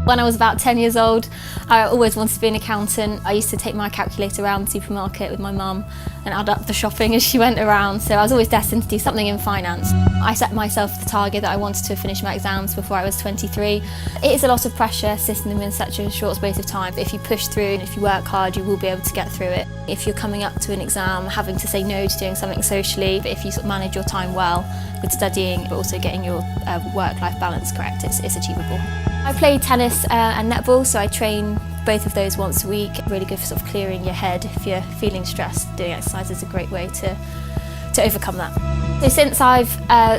When I was about 10 years old, I always wanted to be an accountant. I used to take my calculator around the supermarket with my mum and add up the shopping as she went around, so I was always destined to do something in finance. I set myself the target that I wanted to finish my exams before I was 23. It is a lot of pressure sitting them in such a short space of time, but if you push through and if you work hard, you will be able to get through it. If you're coming up to an exam, having to say no to doing something socially, but if you sort of manage your time well with studying, but also getting your work-life balance correct, it's achievable. I play tennis and netball, so I train both of those once a week. Really good for sort of clearing your head. If you're feeling stressed, doing exercise is a great way to overcome that. So since I've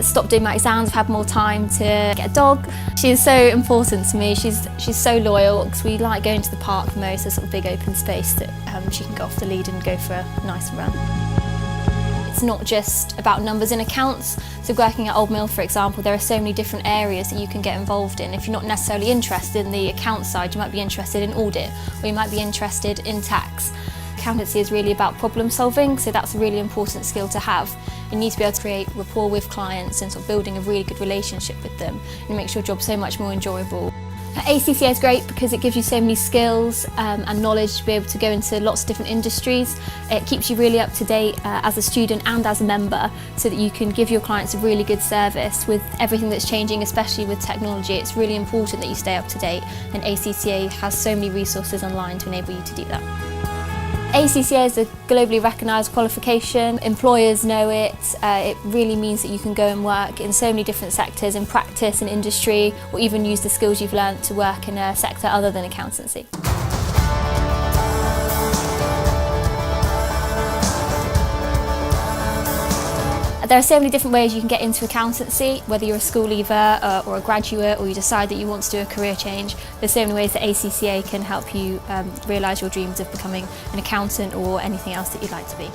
stopped doing my exams, I've had more time to get a dog. She's so important to me. She's so loyal because we like going to the park the most. There's sort of big open space that she can go off the lead and go for a nice run. It's not just about numbers in accounts. So working at Old Mill, for example, there are so many different areas that you can get involved in. If you're not necessarily interested in the account side, you might be interested in audit, or you might be interested in tax. Accountancy is really about problem solving, so that's a really important skill to have. You need to be able to create rapport with clients and sort of building a really good relationship with them, and it makes your job so much more enjoyable. ACCA is great because it gives you so many skills and knowledge to be able to go into lots of different industries. It keeps you really up to date as a student and as a member, so that you can give your clients a really good service with everything that's changing, especially with technology. It's really important that you stay up to date, and ACCA has so many resources online to enable you to do that. ACCA is a globally recognised qualification. Employers know it. It really means that you can go and work in so many different sectors, in practice, in industry, or even use the skills you've learned to work in a sector other than accountancy. There are so many different ways you can get into accountancy, whether you're a school leaver or a graduate, or you decide that you want to do a career change. There's so many ways that ACCA can help you realise your dreams of becoming an accountant or anything else that you'd like to be.